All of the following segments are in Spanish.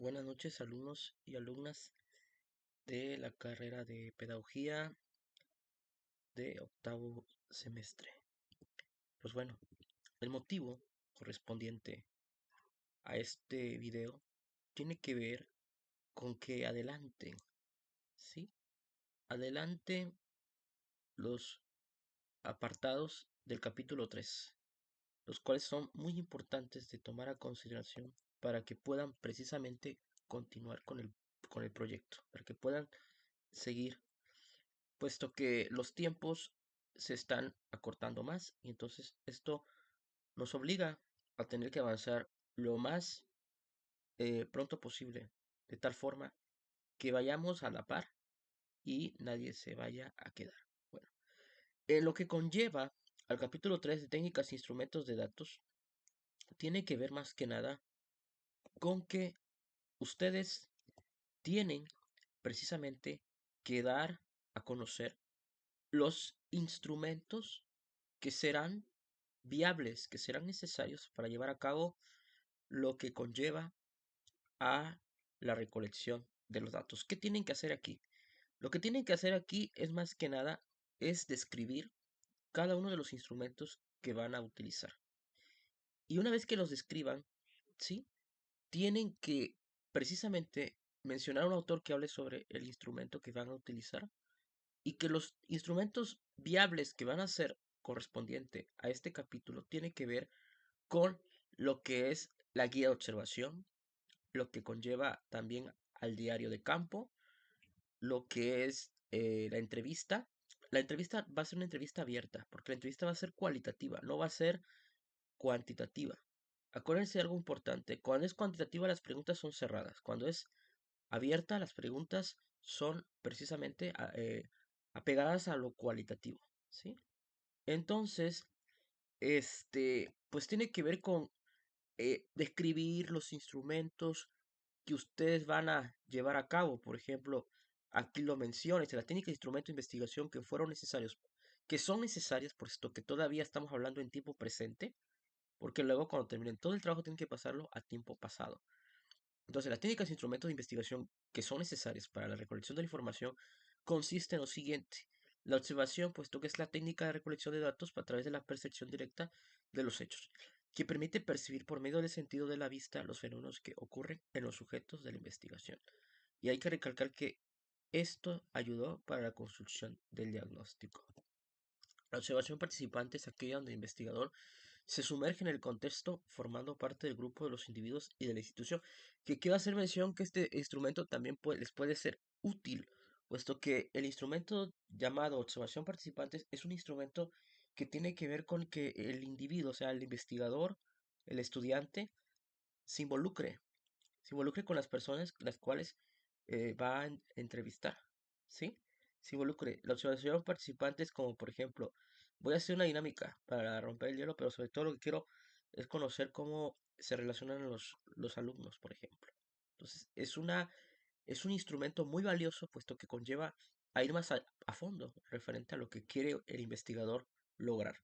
Buenas noches, alumnos y alumnas de la carrera de Pedagogía de octavo semestre. Pues bueno, el motivo correspondiente a este video tiene que ver con que adelanten, ¿sí? Adelante los apartados del capítulo 3, los cuales son muy importantes de tomar a consideración para que puedan precisamente continuar con el proyecto, para que puedan seguir, puesto que los tiempos se están acortando más y entonces esto nos obliga a tener que avanzar lo más pronto posible, de tal forma que vayamos a la par y nadie se vaya a quedar. Bueno, en lo que conlleva al capítulo 3 de técnicas e instrumentos de datos, tiene que ver más que nada con que ustedes tienen precisamente que dar a conocer los instrumentos que serán viables, que serán necesarios para llevar a cabo lo que conlleva a la recolección de los datos. ¿Qué tienen que hacer aquí? Lo que tienen que hacer aquí es más que nada es describir cada uno de los instrumentos que van a utilizar. Y una vez que los describan, ¿sí? Tienen que precisamente mencionar un autor que hable sobre el instrumento que van a utilizar y que los instrumentos viables que van a ser correspondiente a este capítulo tienen que ver con lo que es la guía de observación, lo que conlleva también al diario de campo, lo que es la entrevista. La entrevista va a ser una entrevista abierta, porque la entrevista va a ser cualitativa, no va a ser cuantitativa. Acuérdense de algo importante, cuando es cuantitativa las preguntas son cerradas, cuando es abierta las preguntas son precisamente apegadas a lo cualitativo, ¿sí? Entonces, pues tiene que ver con describir los instrumentos que ustedes van a llevar a cabo. Por ejemplo, aquí lo menciona, las técnicas de instrumento de investigación que fueron necesarios, que son necesarias, puesto que todavía estamos hablando en tiempo presente, porque luego cuando terminen todo el trabajo tienen que pasarlo a tiempo pasado. Entonces, las técnicas e instrumentos de investigación que son necesarias para la recolección de la información consisten en lo siguiente. La observación, puesto que es la técnica de recolección de datos a través de la percepción directa de los hechos, que permite percibir por medio del sentido de la vista los fenómenos que ocurren en los sujetos de la investigación. Y hay que recalcar que esto ayudó para la construcción del diagnóstico. La observación participante es aquella donde el investigador se sumerge en el contexto formando parte del grupo de los individuos y de la institución. Que quiero hacer mención que este instrumento también les puede ser útil, puesto que el instrumento llamado observación participante es un instrumento que tiene que ver con que el individuo, o sea, el investigador, el estudiante, se involucre, se involucre con las personas las cuales va a entrevistar, ¿sí? Se involucre. La observación participante es como, por ejemplo, voy a hacer una dinámica para romper el hielo, pero sobre todo lo que quiero es conocer cómo se relacionan los alumnos, por ejemplo. Entonces, es un instrumento muy valioso, puesto que conlleva a ir más a fondo referente a lo que quiere el investigador lograr.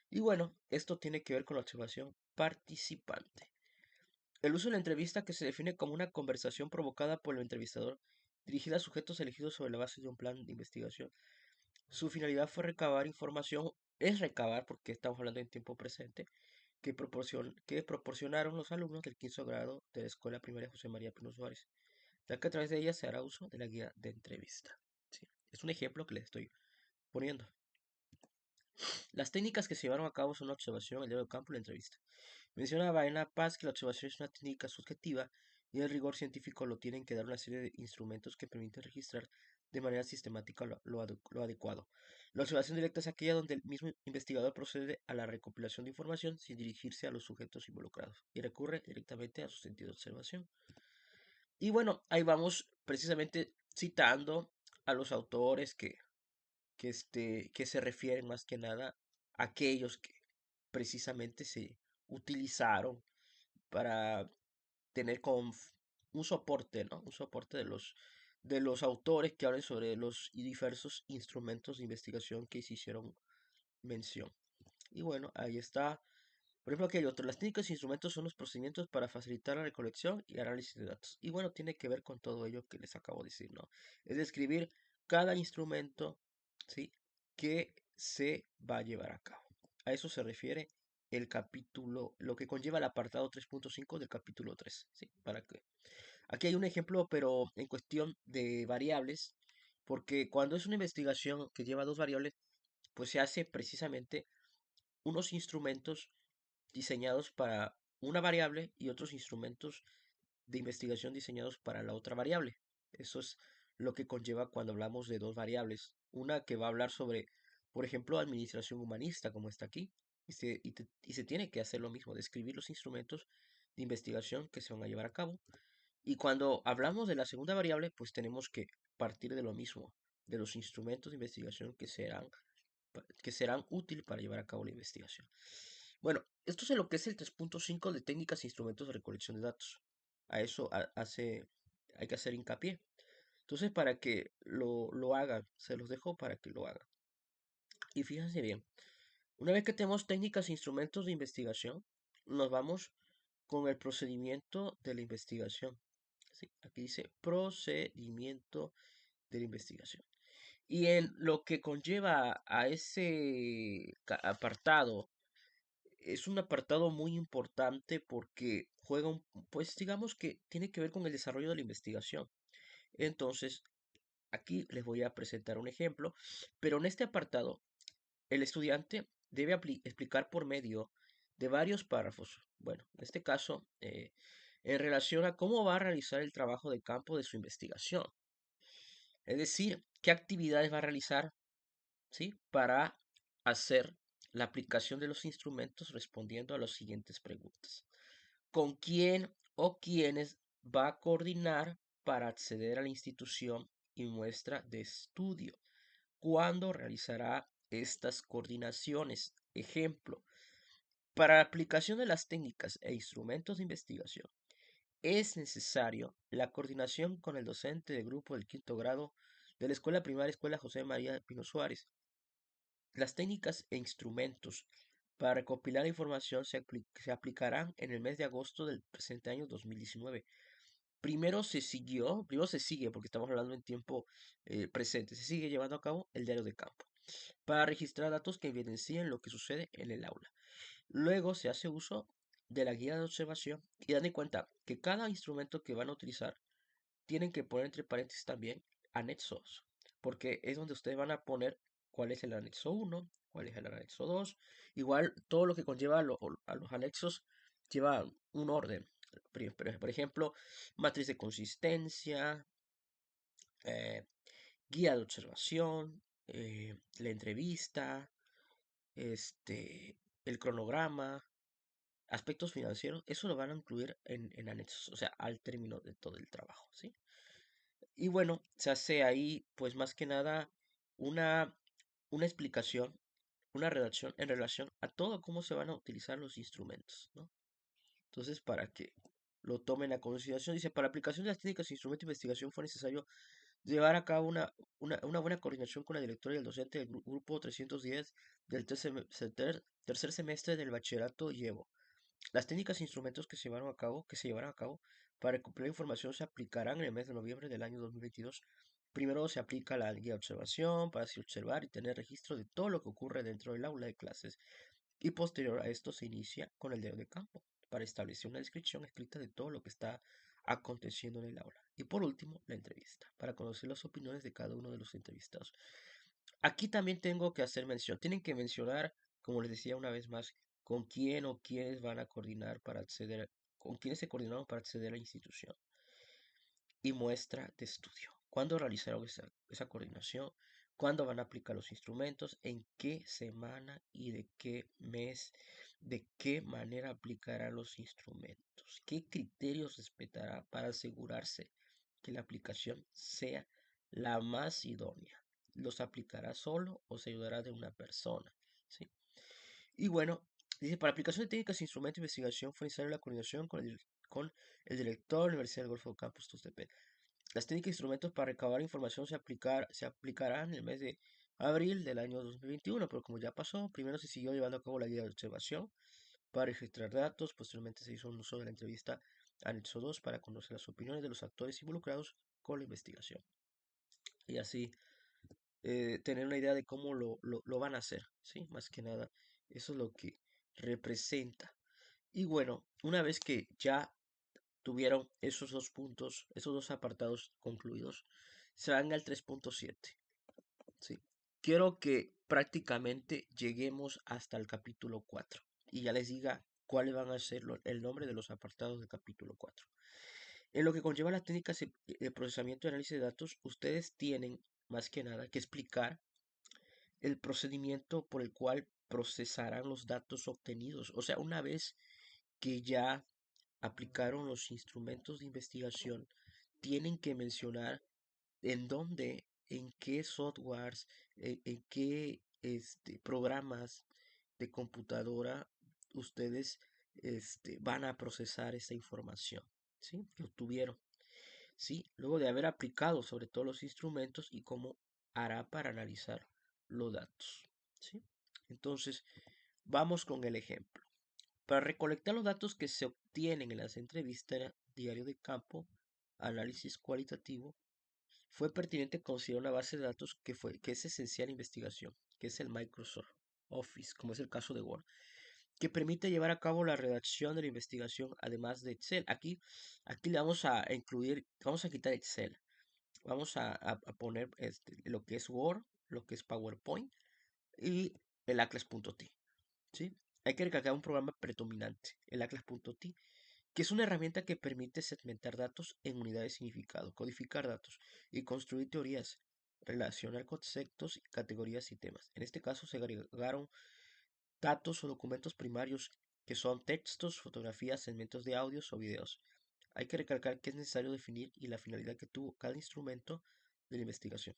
Y bueno, esto tiene que ver con la observación participante. El uso de la entrevista, que se define como una conversación provocada por el entrevistador, dirigida a sujetos elegidos sobre la base de un plan de investigación. Su finalidad fue recabar información, es recabar, porque estamos hablando en tiempo presente, que proporcionaron los alumnos del 15 grado de la Escuela Primaria José María Pino Suárez, ya que a través de ella se hará uso de la guía de entrevista. Sí, es un ejemplo que les estoy poniendo. Las técnicas que se llevaron a cabo son la observación, el diario de campo y la entrevista. Menciona Baena Paz que la observación es una técnica subjetiva y el rigor científico lo tienen que dar una serie de instrumentos que permiten registrar de manera sistemática lo adecuado. La observación directa es aquella donde el mismo investigador procede a la recopilación de información sin dirigirse a los sujetos involucrados y recurre directamente a su sentido de observación. Y bueno, ahí vamos precisamente citando a los autores que se refieren más que nada a aquellos que precisamente se utilizaron para tener un soporte, ¿no? Un soporte de los autores que hablen sobre los diversos instrumentos de investigación que se hicieron mención. Y bueno, ahí está. Por ejemplo, aquí hay otro. Las técnicas e instrumentos son los procedimientos para facilitar la recolección y análisis de datos. Y bueno, tiene que ver con todo ello que les acabo de decir, ¿no? Es describir cada instrumento, ¿sí? Que se va a llevar a cabo. A eso se refiere el capítulo, lo que conlleva el apartado 3.5 del capítulo 3, ¿sí? Para que aquí hay un ejemplo, pero en cuestión de variables, porque cuando es una investigación que lleva dos variables, pues se hace precisamente unos instrumentos diseñados para una variable y otros instrumentos de investigación diseñados para la otra variable. Eso es lo que conlleva cuando hablamos de dos variables. Una que va a hablar sobre, por ejemplo, administración humanista, como está aquí, y se tiene que hacer lo mismo, describir los instrumentos de investigación que se van a llevar a cabo. Y cuando hablamos de la segunda variable, pues tenemos que partir de lo mismo, de los instrumentos de investigación que serán útiles para llevar a cabo la investigación. Bueno, esto es lo que es el 3.5 de técnicas e instrumentos de recolección de datos. A eso hay que hacer hincapié. Entonces, para que lo hagan, se los dejo para que lo hagan. Y fíjense bien, una vez que tenemos técnicas e instrumentos de investigación, nos vamos con el procedimiento de la investigación. Sí, aquí dice procedimiento de la investigación. Y en lo que conlleva a ese apartado, es un apartado muy importante porque pues digamos que tiene que ver con el desarrollo de la investigación. Entonces, aquí les voy a presentar un ejemplo, pero en este apartado, el estudiante debe explicar por medio de varios párrafos, bueno, en este caso, en relación a cómo va a realizar el trabajo de campo de su investigación. Es decir, qué actividades va a realizar, ¿sí? Para hacer la aplicación de los instrumentos respondiendo a las siguientes preguntas. ¿Con quién o quiénes va a coordinar para acceder a la institución y muestra de estudio? ¿Cuándo realizará estas coordinaciones? Ejemplo, para la aplicación de las técnicas e instrumentos de investigación, es necesario la coordinación con el docente de grupo del quinto grado de la Escuela Primaria Escuela José María Pino Suárez. Las técnicas e instrumentos para recopilar información se aplicarán en el mes de agosto del presente año 2019. Primero se sigue, porque estamos hablando en tiempo presente, se sigue llevando a cabo el diario de campo para registrar datos que evidencien lo que sucede en el aula. Luego se hace uso de la guía de observación y dan en cuenta que cada instrumento que van a utilizar tienen que poner entre paréntesis también anexos, porque es donde ustedes van a poner cuál es el anexo uno, cuál es el anexo 2. Igual todo lo que conlleva a los anexos lleva un orden. Por ejemplo, matriz de consistencia, eh, guía de observación, la entrevista, el cronograma, aspectos financieros, eso lo van a incluir en anexos, o sea, al término de todo el trabajo, ¿sí? Y bueno, se hace ahí, pues más que nada, una, una explicación, una redacción en relación a todo cómo se van a utilizar los instrumentos, ¿no? Entonces, para que lo tomen a consideración, dice, para aplicación de las técnicas e instrumentos de investigación fue necesario llevar a cabo una buena coordinación con la directora y el docente del grupo 310 del tercer semestre del bachillerato llevo. Las técnicas e instrumentos que se llevarán a cabo para recopilar información se aplicarán en el mes de noviembre del año 2022. Primero se aplica la guía de observación para así observar y tener registro de todo lo que ocurre dentro del aula de clases. Y posterior a esto se inicia con el diario de campo para establecer una descripción escrita de todo lo que está aconteciendo en el aula. Y por último, la entrevista, para conocer las opiniones de cada uno de los entrevistados. Aquí también tengo que hacer mención. Tienen que mencionar, como les decía una vez más, con quién o quiénes van a coordinar para acceder, con quiénes se coordinaron para acceder a la institución. Y muestra de estudio. ¿Cuándo realizaron esa coordinación? ¿Cuándo van a aplicar los instrumentos? ¿En qué semana y de qué mes? ¿De qué manera aplicará los instrumentos? ¿Qué criterios respetará para asegurarse que la aplicación sea la más idónea? ¿Los aplicará solo o se ayudará de una persona? ¿Sí? Y bueno, dice, para aplicación de técnicas e instrumentos de investigación fue necesaria la coordinación con el director de la Universidad del Golfo Campus Tustepet. Las técnicas e instrumentos para recabar información se aplicarán en el mes de abril del año 2021, pero como ya pasó, primero se siguió llevando a cabo la guía de observación para registrar datos. Posteriormente se hizo un uso de la entrevista anexo 2 para conocer las opiniones de los actores involucrados con la investigación. Y así tener una idea de cómo lo van a hacer, ¿sí? Más que nada, eso es lo que representa. Y bueno, una vez que ya tuvieron esos dos puntos, esos dos apartados concluidos, se van al 3.7, ¿sí? Quiero que prácticamente lleguemos hasta el capítulo 4 y ya les diga cuáles van a ser el nombre de los apartados del capítulo 4. En lo que conlleva las técnicas de procesamiento y análisis de datos, ustedes tienen más que nada que explicar el procedimiento por el cual procesarán los datos obtenidos. O sea, una vez que ya aplicaron los instrumentos de investigación, tienen que mencionar en dónde, en qué softwares, en qué programas de computadora ustedes van a procesar esa información, ¿sí? Que obtuvieron, ¿sí? Luego de haber aplicado sobre todo los instrumentos y cómo hará para analizar los datos, ¿sí? Entonces, vamos con el ejemplo. Para recolectar los datos que se obtienen en las entrevistas, diario de campo, análisis cualitativo, fue pertinente considerar una base de datos que es esencial en investigación, que es el Microsoft Office, como es el caso de Word, que permite llevar a cabo la redacción de la investigación, además de Excel. Aquí le vamos a incluir, vamos a quitar Excel, vamos a poner lo que es Word, lo que es PowerPoint y el Atlas.t, ¿sí? Hay que recalcar un programa predominante, el Atlas.t, que es una herramienta que permite segmentar datos en unidades de significado, codificar datos y construir teorías, relacionar conceptos, categorías y temas. En este caso se agregaron datos o documentos primarios que son textos, fotografías, segmentos de audios o videos. Hay que recalcar que es necesario definir y la finalidad que tuvo cada instrumento de la investigación.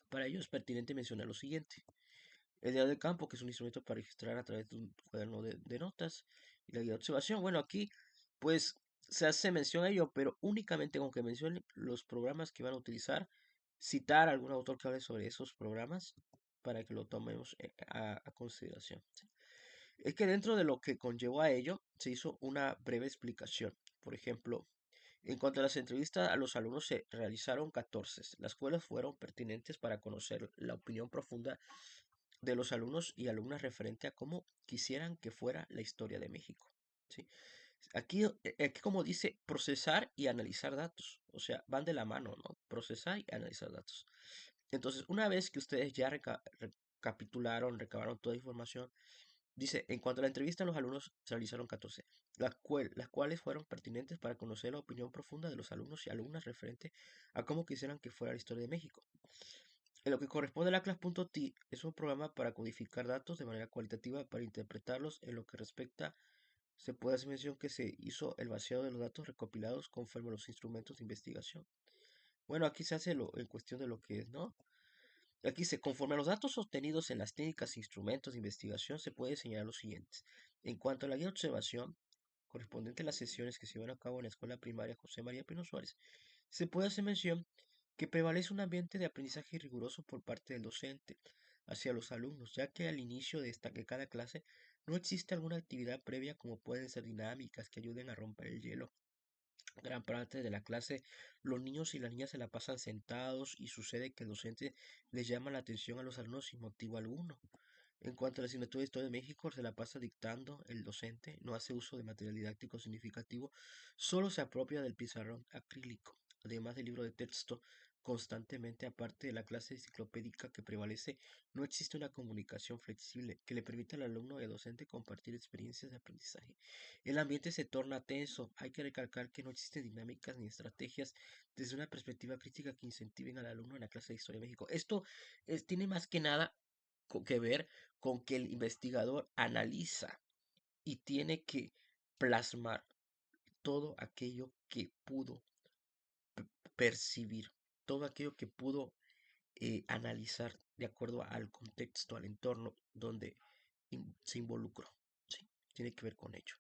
Para ello es pertinente mencionar lo siguiente. El diario de campo, que es un instrumento para registrar a través de un cuaderno de notas, y la guía de observación. Bueno, aquí pues se hace mención a ello, pero únicamente con que mencionen los programas que van a utilizar, citar a algún autor que hable sobre esos programas para que lo tomemos a consideración. ¿Sí? Es que dentro de lo que conllevó a ello, se hizo una breve explicación. Por ejemplo, en cuanto a las entrevistas a los alumnos, se realizaron 14, las cuales fueron pertinentes para conocer la opinión profunda de los alumnos y alumnas referente a cómo quisieran que fuera la historia de México. ¿Sí? Aquí como dice, procesar y analizar datos, o sea, van de la mano, ¿no? Procesar y analizar datos. Entonces, una vez que ustedes ya recapitularon, recabaron toda la información, dice, en cuanto a la entrevista, los alumnos se realizaron 14, las cuales fueron pertinentes para conocer la opinión profunda de los alumnos y alumnas referente a cómo quisieran que fuera la historia de México. En lo que corresponde a la class.t, es un programa para codificar datos de manera cualitativa para interpretarlos. En lo que respecta, se puede hacer mención que se hizo el vaciado de los datos recopilados conforme a los instrumentos de investigación. Bueno, aquí se hace en cuestión de lo que es, ¿no? Aquí se conforme a los datos obtenidos en las técnicas e instrumentos de investigación, se puede señalar los siguientes. En cuanto a la guía de observación, correspondiente a las sesiones que se llevan a cabo en la escuela primaria José María Pino Suárez, se puede hacer mención que prevalece un ambiente de aprendizaje riguroso por parte del docente hacia los alumnos, ya que al inicio de cada clase no existe alguna actividad previa como pueden ser dinámicas que ayuden a romper el hielo. Gran parte de la clase, los niños y las niñas se la pasan sentados y sucede que el docente les llama la atención a los alumnos sin motivo alguno. En cuanto a la asignatura de Historia de México, se la pasa dictando el docente, no hace uso de material didáctico significativo, solo se apropia del pizarrón acrílico, además del libro de texto. Constantemente, aparte de la clase enciclopédica que prevalece, no existe una comunicación flexible que le permita al alumno y al docente compartir experiencias de aprendizaje. El ambiente se torna tenso. Hay que recalcar que no existen dinámicas ni estrategias desde una perspectiva crítica que incentiven al alumno en la clase de Historia de México. Esto tiene más que nada que ver con que el investigador analiza y tiene que plasmar todo aquello que pudo percibir, todo aquello que pudo analizar de acuerdo al contexto, al entorno donde se involucró. ¿Sí? Tiene que ver con ello.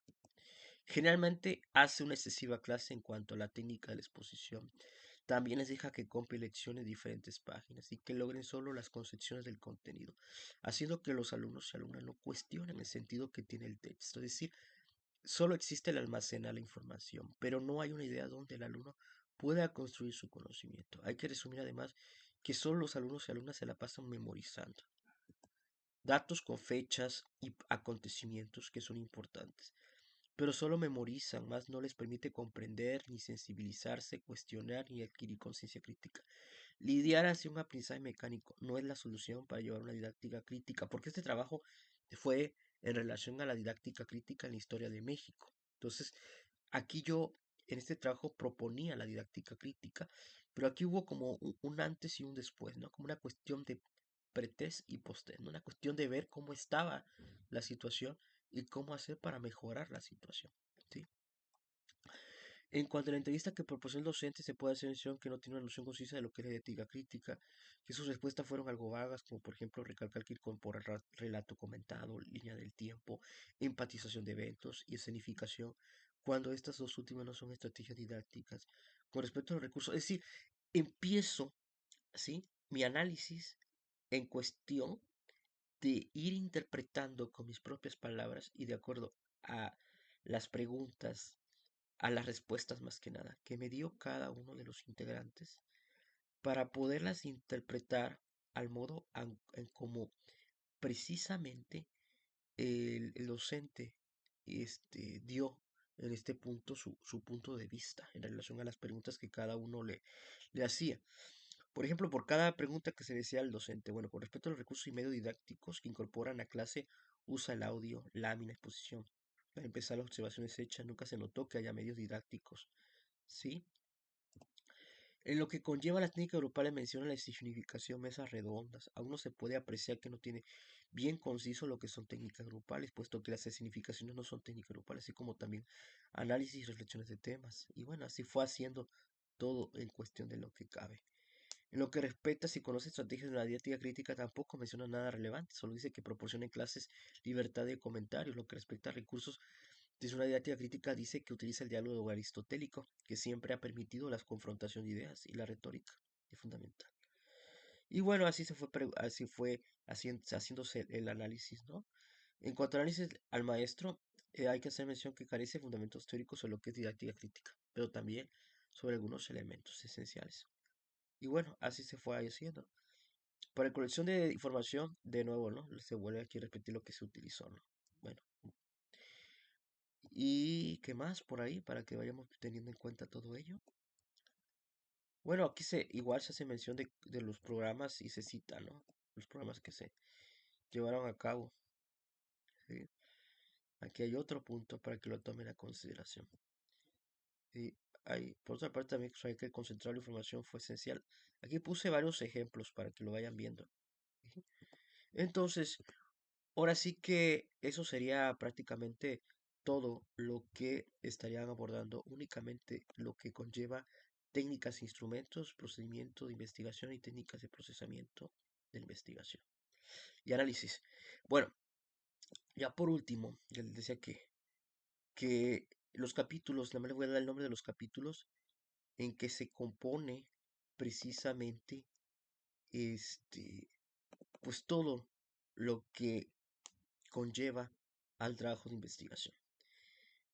Generalmente hace una excesiva clase en cuanto a la técnica de la exposición, También les deja que compre lecciones de diferentes páginas y que logren solo las concepciones del contenido, haciendo que los alumnos y alumnas no cuestionen el sentido que tiene el texto. Es decir, solo existe el almacenar la información, pero no hay una idea donde el alumno pueda construir su conocimiento. Hay que resumir además que solo los alumnos y alumnas se la pasan memorizando datos con fechas y acontecimientos que son importantes, pero solo memorizan, más no les permite comprender, ni sensibilizarse, cuestionar, ni adquirir conciencia crítica. Lidiar hacia un aprendizaje mecánico no es la solución para llevar una didáctica crítica, porque este trabajo fue en relación a la didáctica crítica en la historia de México. Entonces, aquí yo en este trabajo proponía la didáctica crítica, pero aquí hubo como un antes y un después, ¿no? Como una cuestión de pretest y posterior, ¿no? Una cuestión de ver cómo estaba la situación y cómo hacer para mejorar la situación, ¿sí? En cuanto a la entrevista que proporcionó el docente, se puede hacer mención que no tiene una noción concisa de lo que es la ética crítica, que sus respuestas fueron algo vagas, como por ejemplo recalcar que incorpora relato comentado, línea del tiempo, empatización de eventos y escenificación, cuando estas dos últimas no son estrategias didácticas. Con respecto a los recursos, es decir, empiezo, ¿sí?, mi análisis en cuestión de ir interpretando con mis propias palabras y de acuerdo a las preguntas, a las respuestas más que nada, que me dio cada uno de los integrantes para poderlas interpretar al modo en como precisamente el docente dio en este punto su punto de vista en relación a las preguntas que cada uno le hacía. Por ejemplo, por cada pregunta que se decía al docente, bueno, con respecto a los recursos y medios didácticos que incorporan a clase, usa el audio, lámina, exposición. Para empezar, las observaciones hechas, nunca se notó que haya medios didácticos, ¿sí? En lo que conlleva la técnica grupal menciona la significación mesas redondas. Aún no se puede apreciar que no tiene bien conciso lo que son técnicas grupales, puesto que las significaciones no son técnicas grupales, así como también análisis y reflexiones de temas. Y bueno, así fue haciendo todo en cuestión de lo que cabe. En lo que respecta si conoce estrategias de la didáctica crítica, tampoco menciona nada relevante, solo dice que proporciona en clases libertad de comentarios. Lo que respecta a recursos, desde una didáctica crítica dice que utiliza el diálogo aristotélico, que siempre ha permitido las confrontaciones de ideas y la retórica, es fundamental. Y bueno, así fue haciéndose el análisis, ¿no? En cuanto al análisis al maestro, hay que hacer mención que carece de fundamentos teóricos sobre lo que es didáctica crítica, pero también sobre algunos elementos esenciales. Y bueno, así se fue haciendo. Para la colección de información, de nuevo, ¿no? Se vuelve aquí a repetir lo que se utilizó, ¿no? Bueno, ¿y qué más por ahí para que vayamos teniendo en cuenta todo ello? Bueno, aquí igual se hace mención de los programas y se cita, ¿no? Los programas que se llevaron a cabo. ¿Sí? Aquí hay otro punto para que lo tomen a consideración. Y por otra parte, también hay que concentrar la información fue esencial. Aquí puse varios ejemplos para que lo vayan viendo. ¿Sí? Entonces, ahora sí que eso sería prácticamente todo lo que estarían abordando, únicamente lo que conlleva técnicas, instrumentos, procedimiento de investigación y técnicas de procesamiento de investigación y análisis. Bueno, ya por último, ya les decía que los capítulos, nada más les voy a dar el nombre de los capítulos en que se compone precisamente pues todo lo que conlleva al trabajo de investigación.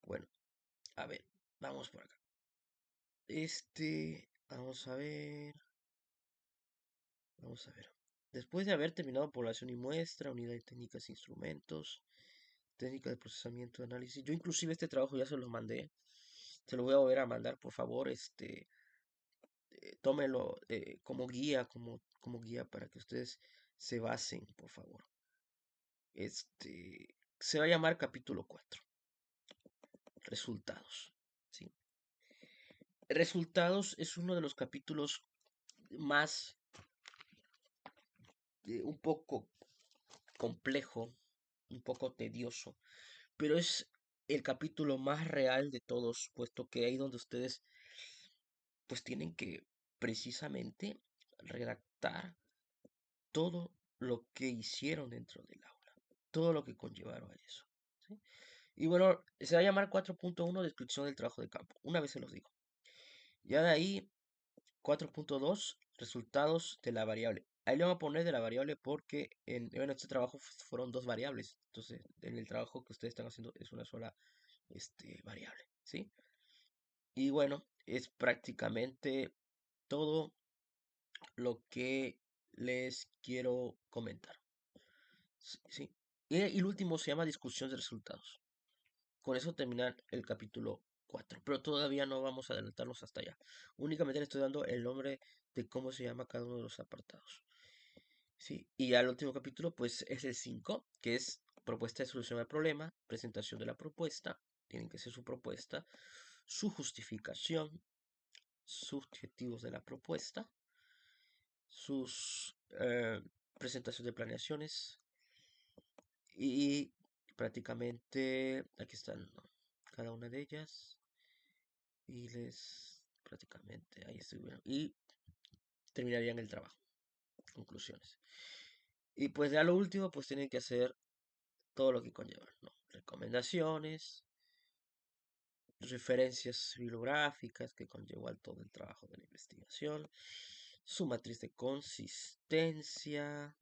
Bueno, a ver, vamos por acá. Vamos a ver, vamos a ver. Después de haber terminado población y muestra, unidad de técnicas e instrumentos, técnica de procesamiento, de análisis. Yo inclusive este trabajo ya se lo mandé. Se lo voy a volver a mandar, por favor, tómelo como guía, como guía para que ustedes se basen, por favor. Se va a llamar capítulo 4, resultados. ¿Sí? Resultados es uno de los capítulos más un poco complejo, un poco tedioso, pero es el capítulo más real de todos, puesto que ahí donde ustedes pues tienen que precisamente redactar todo lo que hicieron dentro del aula, todo lo que conllevaron a eso. ¿Sí? Y bueno, se va a llamar 4.1 descripción del trabajo de campo, una vez se los digo. Ya de ahí 4.2 resultados de la variable. Ahí le vamos a poner de la variable porque bueno, este trabajo fueron dos variables. Entonces, en el trabajo que ustedes están haciendo es una sola variable, ¿sí? Y bueno, es prácticamente todo lo que les quiero comentar. Sí, sí. Y el último se llama discusión de resultados. Con eso terminar el capítulo 4. Pero todavía no vamos a adelantarnos hasta allá. Únicamente le estoy dando el nombre de cómo se llama cada uno de los apartados. Sí. Y al último capítulo, pues es el 5, que es propuesta de solución al problema, presentación de la propuesta. Tienen que ser su propuesta, su justificación, sus objetivos de la propuesta, sus presentación de planeaciones y prácticamente aquí están, ¿no? Cada una de ellas y les prácticamente ahí estuvieron y terminarían el trabajo, conclusiones. Y pues ya lo último pues tienen que hacer todo lo que conlleva, ¿no? Recomendaciones, referencias bibliográficas que conlleva todo el trabajo de la investigación, su matriz de consistencia,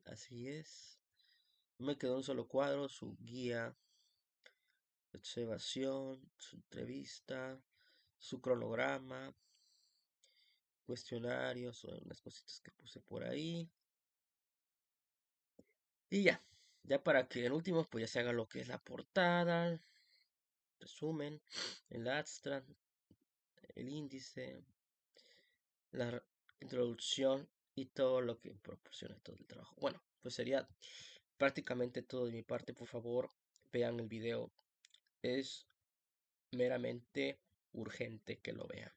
así es. Me quedó un solo cuadro, su guía, observación, su entrevista, su cronograma, cuestionarios o unas cositas que puse por ahí. Y ya para que en último pues ya se haga lo que es la portada, resumen, el abstract, el índice, la introducción y todo lo que proporciona todo el trabajo. Bueno, pues sería prácticamente todo de mi parte. Por favor, vean el video. Es meramente urgente que lo vean.